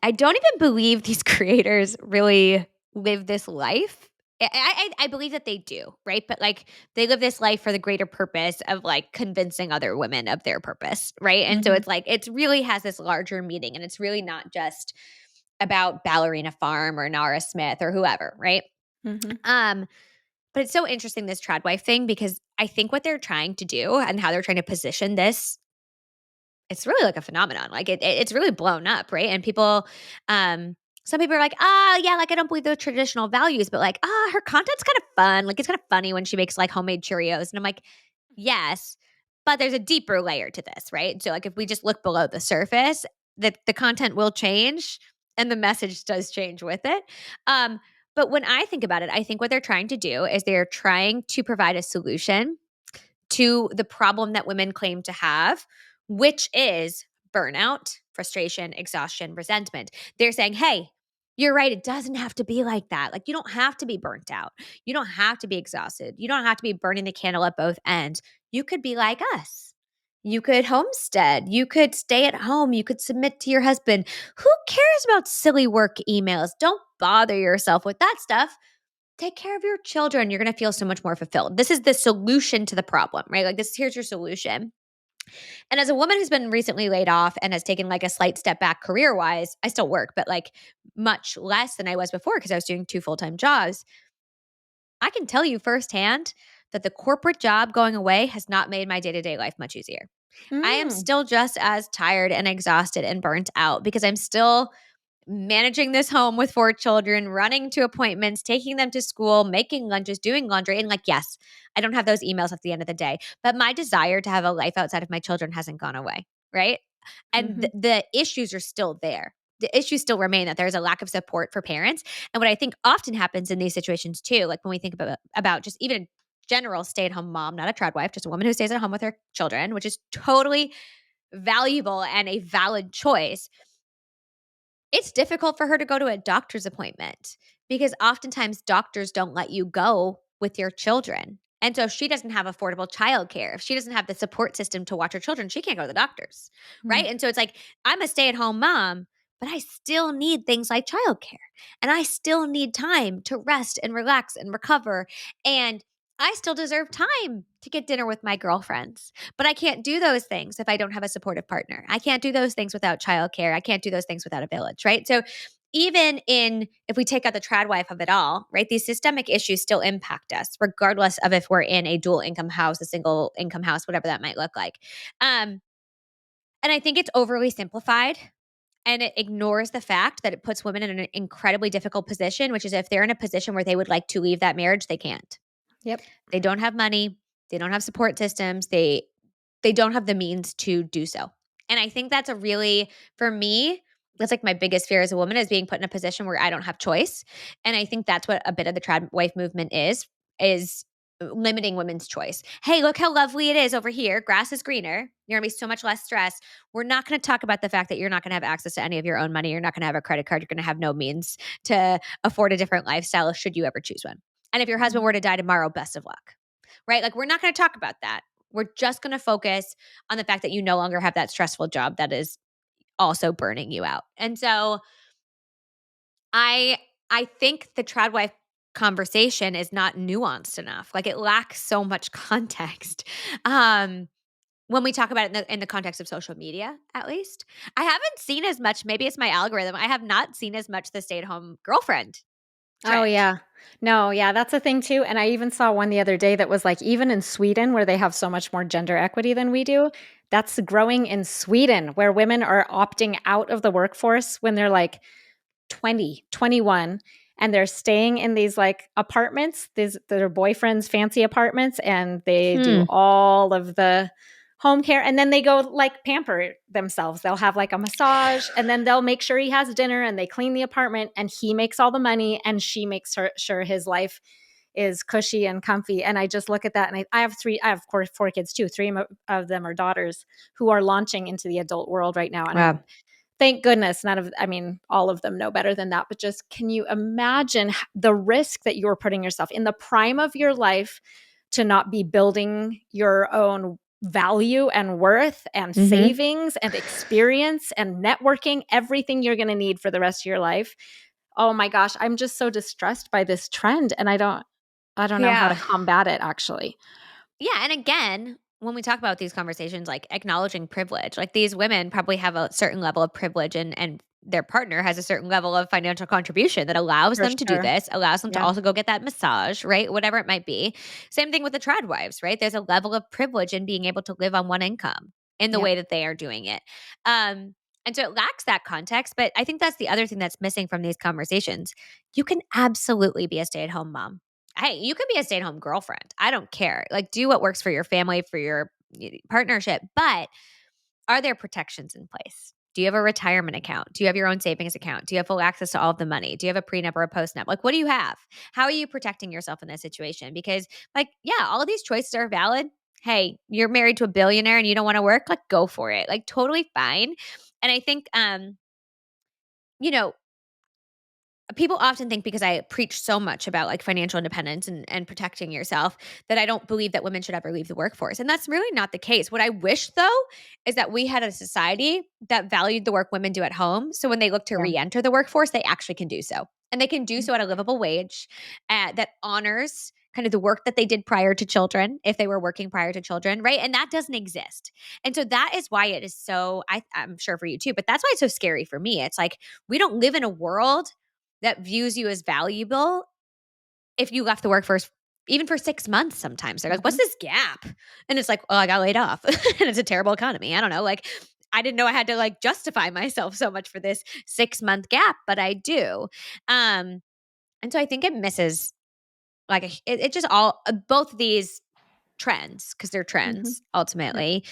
[SPEAKER 2] I don't even believe these creators really live this life. I believe that they do, right? But like they live this life for the greater purpose of like convincing other women of their purpose, right? And so
[SPEAKER 1] Mhm.
[SPEAKER 2] it's like it's really has this larger meaning, and it's really not just about Ballerina Farm or Nara Smith or whoever, right?
[SPEAKER 1] Mhm.
[SPEAKER 2] Um, but it's so interesting this trad wife thing because I think what they're trying to do and how they're trying to position this, it's really like a phenomenon. Like it's really blown up, right? And people, some people are like, ah, yeah, like I don't believe the traditional values, but like, ah, her content's kind of fun. Like it's kind of funny when she makes like homemade Cheerios, and I'm like, yes, but there's a deeper layer to this, right? So like if we just look below the surface, the content will change and the message does change with it. Um, but when I think about it, I think what they're trying to do is they're trying to provide a solution to the problem that women claim to have, which is burnout, frustration, exhaustion, resentment. They're saying, hey, you're right. It doesn't have to be like that. Like, you don't have to be burnt out. You don't have to be exhausted. You don't have to be burning the candle at both ends. You could be like us. You could homestead. You could stay at home. You could submit to your husband. Who cares about silly work emails? Don't bother yourself with that stuff. Take care of your children. You're going to feel so much more fulfilled. This is the solution to the problem, right? Like here's your solution. And as a woman who's been recently laid off and has taken like a slight step back career wise, I still work, but like much less than I was before because I was doing two full-time jobs. I can tell you firsthand that the corporate job going away has not made my day-to-day life much easier. I am
[SPEAKER 1] Mm.
[SPEAKER 2] still just as tired and exhausted and burnt out because I'm still managing this home with four children, running to appointments, taking them to school, making lunches, doing laundry. And like, yes, I don't have those emails at the end of the day, but my desire to have a life outside of my children hasn't gone away. Right. And
[SPEAKER 1] Mhm.
[SPEAKER 2] the issues are still there. The issues still remain that there's a lack of support for parents. And what I think often happens in these situations too, like when we think about just even a general stay-at-home mom, not a trad wife, just a woman who stays at home with her children, which is totally valuable and a valid choice. It's difficult for her to go to a doctor's appointment because oftentimes doctors don't let you go with your children. And so if she doesn't have affordable childcare, if she doesn't have the support system to watch her children, she can't go to the doctors.
[SPEAKER 1] Mm.
[SPEAKER 2] Right. And so it's like, I'm a stay at home mom, but I still need things like childcare and I still need time to rest and relax and recover. And I still deserve time to get dinner with my girlfriends. But I can't do those things if I don't have a supportive partner. I can't do those things without childcare. I can't do those things without a village, right? So even in if we take out the trad wife of it all, right? These systemic issues still impact us, regardless of if we're in a dual income house, a single income house, whatever that might look like. Um, and I think it's overly simplified and it ignores the fact that it puts women in an incredibly difficult position, which is if they're in a position where they would like to leave that marriage, they can't.
[SPEAKER 1] Yep.
[SPEAKER 2] They don't have money, they don't have support systems, they don't have the means to do so. And I think that's a really for me, that's like my biggest fear as a woman is being put in a position where I don't have choice. And I think that's what a bit of the trad wife movement is limiting women's choice. Hey, look how lovely it is over here. Grass is greener. You're going to be so much less stress. We're not going to talk about the fact that you're not going to have access to any of your own money. You're not going to have a credit card. You're going to have no means to afford a different lifestyle should you ever choose one. And if your husband
[SPEAKER 1] Mhm.
[SPEAKER 2] were to die tomorrow, best of luck. Right? Like we're not going to talk about that. We're just going to focus on the fact that you no longer have that stressful job that is also burning you out. And so I I think the trad wife conversation is not nuanced enough. Like it lacks so much context. When we talk about it in the context of social media, at least, I haven't seen as much. Maybe it's my algorithm. I have not seen as much the stay at home girlfriend
[SPEAKER 1] Oh,
[SPEAKER 2] trend.
[SPEAKER 1] yeah. No, yeah, that's a thing too, and I even saw one the other day that was like, even in Sweden, where they have so much more gender equity than we do, that's growing in Sweden, where women are opting out of the workforce when they're like 20, 21, and they're staying in these like apartments, these their boyfriend's fancy apartments, and they do
[SPEAKER 2] Hmm.
[SPEAKER 1] all of the home care, and then they go like pamper themselves. They'll have like a massage, and then they'll make sure he has dinner, and they clean the apartment, and he makes all the money, and she makes sure his life is cushy and comfy. And I just look at that, and I have three. I have, of course, four kids too. Three of them are daughters who are launching into the adult world right now, and
[SPEAKER 2] Wow.
[SPEAKER 1] thank goodness none of, I mean, all of them know better than that, but just can you imagine the risk that you're putting yourself in the prime of your life to not be building your own value and worth and
[SPEAKER 2] Hmm.
[SPEAKER 1] savings and experience and networking, everything you're going to need for the rest of your life. Oh my gosh, I'm just so distressed by this trend, and I don't know how to
[SPEAKER 2] Yeah.
[SPEAKER 1] combat it actually.
[SPEAKER 2] Yeah, and again, when we talk about these conversations, like acknowledging privilege, like these women probably have a certain level of privilege and their partner has a certain level of financial contribution that allows
[SPEAKER 1] For
[SPEAKER 2] them to do
[SPEAKER 1] sure.
[SPEAKER 2] this, allows them to
[SPEAKER 1] Yeah.
[SPEAKER 2] also go get that massage, right? Whatever it might be. Same thing with the trad wives, right? There's a level of privilege in being able to live on one income in the
[SPEAKER 1] Yep.
[SPEAKER 2] way that they are doing it. And so it lacks that context, but I think that's the other thing that's missing from these conversations. You can absolutely be a stay-at-home mom. Hey, you could be a stay-at-home girlfriend. I don't care. Like, do what works for your family, for your partnership. But are there protections in place? Do you have a retirement account? Do you have your own savings account? Do you have full access to all of the money? Do you have a prenup or a postnup? Like, what do you have? How are you protecting yourself in this situation? Because, like, yeah, all of these choices are valid. Hey, you're married to a billionaire and you don't want to work? Like, go for it. Like, totally fine. And I think, you know, people often think because I preach so much about like financial independence and protecting yourself that I don't believe that women should ever leave the workforce. And that's really not the case. What I wish though is that we had a society that valued the work women do at home. So when they look to
[SPEAKER 1] Yeah.
[SPEAKER 2] re-enter the workforce, they actually can do so. And they can do so at a livable wage that honors kind of the work that they did prior to children, if they were working prior to children, right? And that doesn't exist. And so that is why it is so, I'm sure for you too, but that's why it's so scary for me. It's like we don't live in a world that views you as valuable if you left the workforce even for 6 months sometimes. They're like, "What's
[SPEAKER 1] Mhm.
[SPEAKER 2] this gap?" And it's like, "Oh, I got laid off." And it's a terrible economy. I don't know, like, I didn't know I had to, like, justify myself so much for this 6-month gap, but I do. Um, and so I think it misses, like, it just all both of these trends, because 'cause they're
[SPEAKER 1] Mhm.
[SPEAKER 2] trends
[SPEAKER 1] Yep.
[SPEAKER 2] ultimately,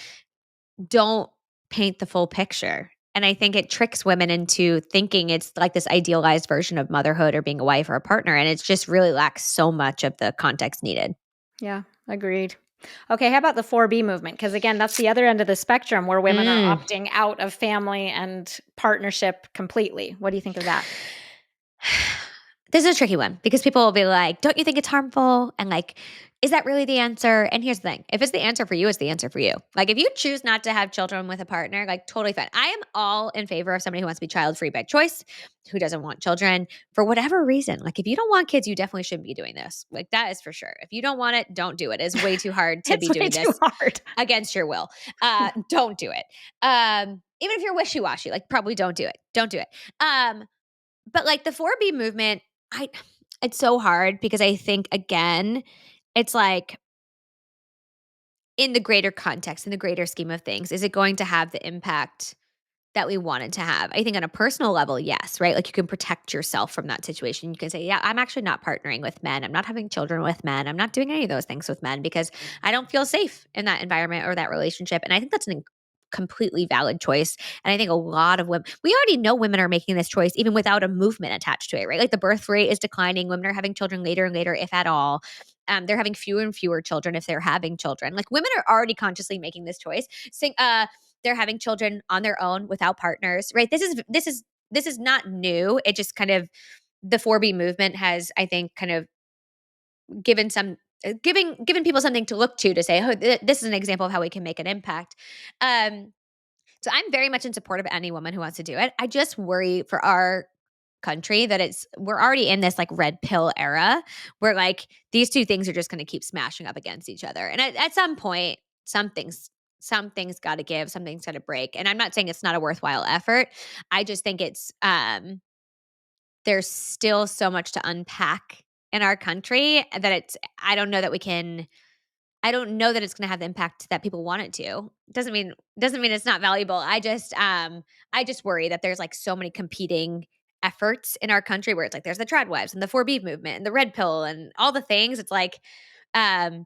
[SPEAKER 2] don't paint the full picture. And I think it tricks women into thinking it's like this idealized version of motherhood or being a wife or a partner. And it just really lacks so much of the context needed.
[SPEAKER 1] Yeah, agreed. Okay, how about the 4B movement? Because again, that's the other end of the spectrum where women are
[SPEAKER 2] Mm.
[SPEAKER 1] opting out of family and partnership completely. What do you think of that?
[SPEAKER 2] This is a tricky one because people will be like, "Don't you think it's harmful?" And like, "Is that really the answer?" And here's the thing. If it's the answer for you, it's the answer for you. Like if you choose not to have children with a partner, like totally fine. I am all in favor of somebody who wants to be child free by choice, who doesn't want children for whatever reason. Like if you don't want kids, you definitely shouldn't be doing this. Like that is for sure. If you don't want it, don't do it. It's way too hard to
[SPEAKER 1] It's
[SPEAKER 2] be
[SPEAKER 1] way
[SPEAKER 2] doing
[SPEAKER 1] too
[SPEAKER 2] this
[SPEAKER 1] hard.
[SPEAKER 2] against your will. Don't do it. Even if you're wishy washy, like probably don't do it. Don't do it. But like the 4B movement, I it's so hard because I think again, it's like in the greater context, in the greater scheme of things, is it going to have the impact that we wanted to have? I think on a personal level, yes, right? Like you can protect yourself from that situation. You can say, yeah, I'm actually not partnering with men. I'm not having children with men. I'm not doing any of those things with men because I don't feel safe in that environment or that relationship. And I think that's an completely valid choice. And I think a lot of women, we already know women are making this choice even without a movement attached to it, right? Like the birth rate is declining. Women are having children later and later, if at all. They're having fewer and fewer children if they're having children. Like women are already consciously making this choice. They're having children on their own without partners, right? This is not new. It just kind of the 4B movement has, I think, kind of given some given people something to look to say, oh, this is an example of how we can make an impact. Um, so I'm very much in support of any woman who wants to do it. I just worry for our country that we're already in this like red pill era where like these two things are just going to keep smashing up against each other. And at some point, some things got to give, some things got to break. And I'm not saying it's not a worthwhile effort. I just think there's still so much to unpack in our country that I don't know that it's going to have the impact that people want it to. Doesn't mean it's not valuable. I just worry that there's like so many competing efforts in our country where it's like there's the trad wives and the 4B movement and the red pill and all the things. It's like um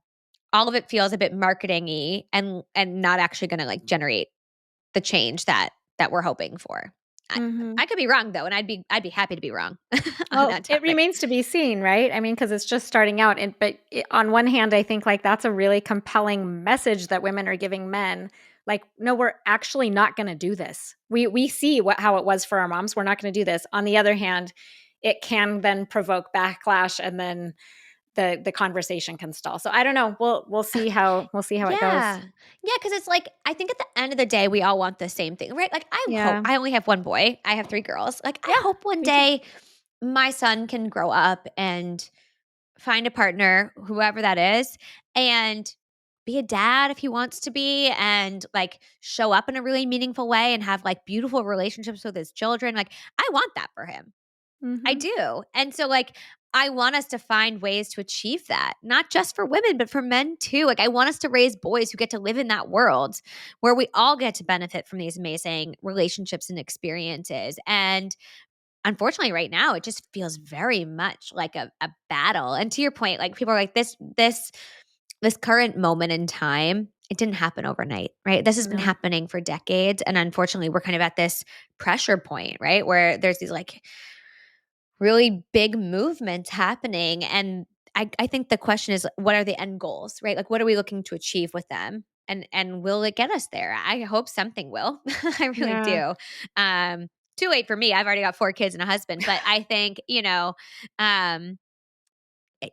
[SPEAKER 2] all of it feels a bit marketing-y and not actually going to like generate the change that we're hoping for. I,
[SPEAKER 1] Mhm.
[SPEAKER 2] I could be wrong though, and I'd be happy to be wrong on
[SPEAKER 1] Well,
[SPEAKER 2] that
[SPEAKER 1] it
[SPEAKER 2] topic.
[SPEAKER 1] remains to be seen, right? I mean, because it's just starting out, and on one hand, I think like that's a really compelling message that women are giving men. Like, no, we're actually not going to do this. We see how it was for our moms. We're not going to do this. On the other hand, it can then provoke backlash, and then the conversation can stall. So I don't know. We'll see how it goes.
[SPEAKER 2] Yeah. Yeah, because it's like, I think at the end of the day, we all want the same thing, right? Like, I hope
[SPEAKER 1] Yeah,
[SPEAKER 2] I only have one boy. I have 3 girls. Like, I
[SPEAKER 1] yeah,
[SPEAKER 2] hope one
[SPEAKER 1] me too.
[SPEAKER 2] day my son can grow up and find a partner, whoever that is, and be a dad if he wants to be and, like, show up in a really meaningful way and have, like, beautiful relationships with his children. Like, I want that for him. I
[SPEAKER 1] Hmm.
[SPEAKER 2] do. And so, like, I want us to find ways to achieve that, not just for women, but for men too. Like, I want us to raise boys who get to live in that world where we all get to benefit from these amazing relationships and experiences. And unfortunately, right now, it just feels very much like a battle. And to your point, like people are like, this current moment in time, it didn't happen overnight, right? This has been
[SPEAKER 1] No.
[SPEAKER 2] happening for decades. And unfortunately, we're kind of at this pressure point, right? Where there's these like really big movements happening. And I think the question is, what are the end goals, right? Like, what are we looking to achieve with them? And will it get us there? I hope something will. I really
[SPEAKER 1] Yeah.
[SPEAKER 2] do. Um, Too late for me. I've already got 4 kids and a husband, but I think, um,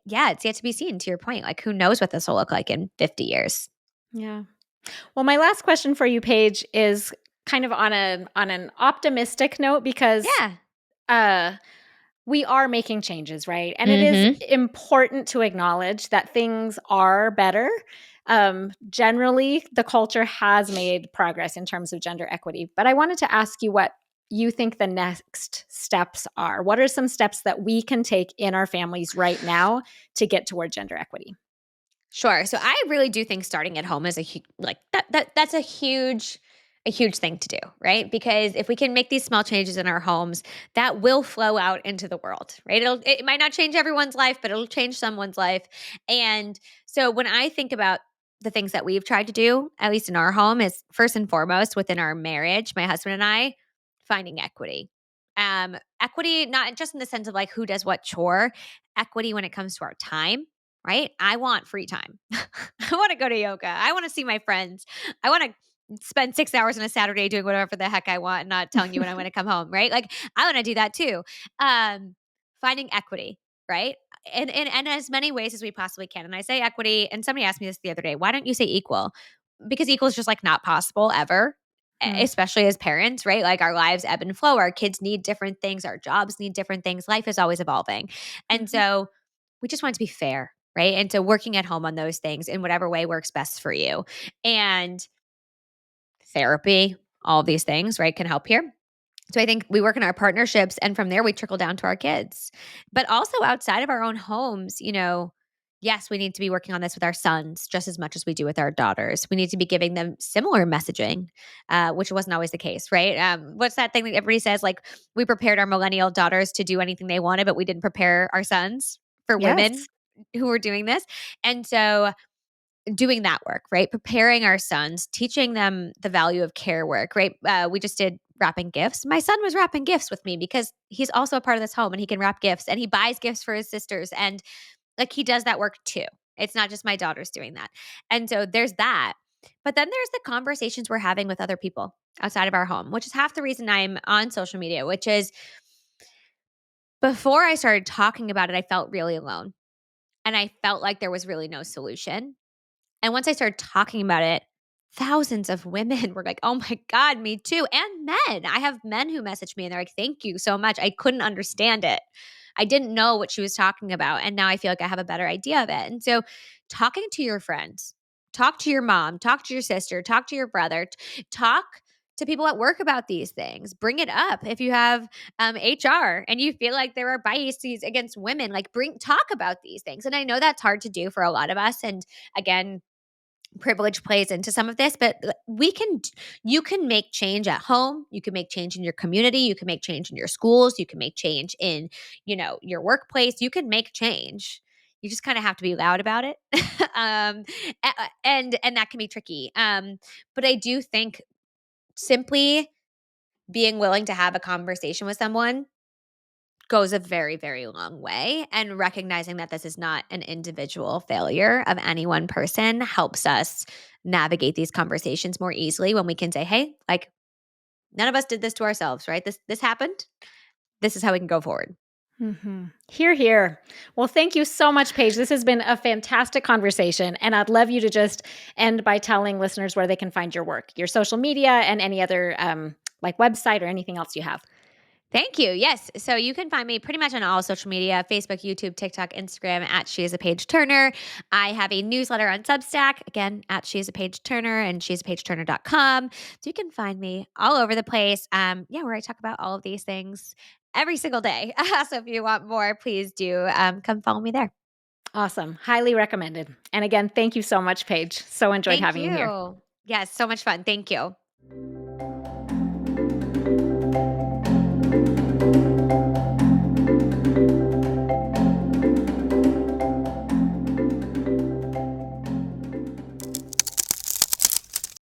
[SPEAKER 2] yeah, it's yet to be seen to your point. Like, who knows what this will look like in 50 years?
[SPEAKER 1] Yeah. Well, my last question for you, Paige, is kind of on an optimistic note because
[SPEAKER 2] Yeah.
[SPEAKER 1] uh, we are making changes, right? And it is
[SPEAKER 2] Mm-hmm.
[SPEAKER 1] important to acknowledge that things are better. Generally, the culture has made progress in terms of gender equity. But I wanted to ask you what you think the next steps are. What are some steps that we can take in our families right now to get toward gender equity?
[SPEAKER 2] Sure. So I really do think starting at home is like that's a huge thing to do, right? Because if we can make these small changes in our homes, that will flow out into the world, right? It might not change everyone's life, but it'll change someone's life. And so when I think about the things that we've tried to do, at least in our home, is first and foremost within our marriage, my husband and I, finding equity. Equity, not just in the sense of like who does what chore, equity when it comes to our time, right? I want free time. I want to go to yoga. I want to see my friends. I want to spend 6 hours on a Saturday doing whatever the heck I want and not telling you when I'm going to come home, right? Like, I want to do that too. Um, Finding equity, right? In as many ways as we possibly can. And I say equity, and somebody asked me this the other day, why don't you say equal? Because equal is just like not possible ever,
[SPEAKER 1] Hmm.
[SPEAKER 2] especially as parents, right? Like our lives ebb and flow. Our kids need different things, our jobs need different things. Life is always evolving. And
[SPEAKER 1] Mhm.
[SPEAKER 2] so we just want it to be fair, right? And so working at home on those things in whatever way works best for you. And therapy, all of these things, right, can help here. So I think we work in our partnerships and from there we trickle down to our kids. But also outside of our own homes, yes, we need to be working on this with our sons just as much as we do with our daughters. We need to be giving them similar messaging, which wasn't always the case, right? What's that thing that everybody says? Like, we prepared our millennial daughters to do anything they wanted, but we didn't prepare our sons for women
[SPEAKER 1] Yes.
[SPEAKER 2] who were doing this. And so doing that work, right? Preparing our sons, teaching them the value of care work, right? We just did wrapping gifts. My son was wrapping gifts with me because he's also a part of this home and he can wrap gifts and he buys gifts for his sisters. And like he does that work too. It's not just my daughter's doing that. And so there's that. But then there's the conversations we're having with other people outside of our home, which is half the reason I'm on social media, which is before I started talking about it, I felt really alone and I felt like there was really no solution. And once I started talking about it, thousands of women were like, "Oh my god, me too." And men. I have men who message me and they're like, "Thank you so much. I couldn't understand it. I didn't know what she was talking about, and now I feel like I have a better idea of it." And so talking to your friends, talk to your mom, talk to your sister, talk to your brother, talk to people at work about these things. Bring it up if you have HR and you feel like there are biases against women. Like, bring talk about these things. And I know that's hard to do for a lot of us. And again, privilege plays into some of this, but you can make change at home, you can make change in your community, you can make change in your schools, you can make change in, your workplace, you can make change. You just kind of have to be loud about it. um and that can be tricky. But I do think simply being willing to have a conversation with someone goes a very, very long way. And recognizing that this is not an individual failure of any one person helps us navigate these conversations more easily when we can say, hey, like, none of us did this to ourselves, right? This happened. This is how we can go forward.
[SPEAKER 1] Hear, hear. Well, thank you so much, Paige. This has been a fantastic conversation. And I'd love you to just end by telling listeners where they can find your work, your social media, and any other like website or anything else you have.
[SPEAKER 2] Thank you. Yes. So you can find me pretty much on all social media: Facebook, YouTube, TikTok, Instagram at She is a Paige Turner. I have a newsletter on Substack, again, at She is a Paige Turner and sheisapaigeturner.com. So you can find me all over the place. Where I talk about all of these things every single day. So if you want more, please do come follow me there.
[SPEAKER 1] Awesome. Highly recommended. And again, thank you so much, Paige. So enjoyed
[SPEAKER 2] Thank
[SPEAKER 1] having you here.
[SPEAKER 2] you. Yes, so much fun. Thank you.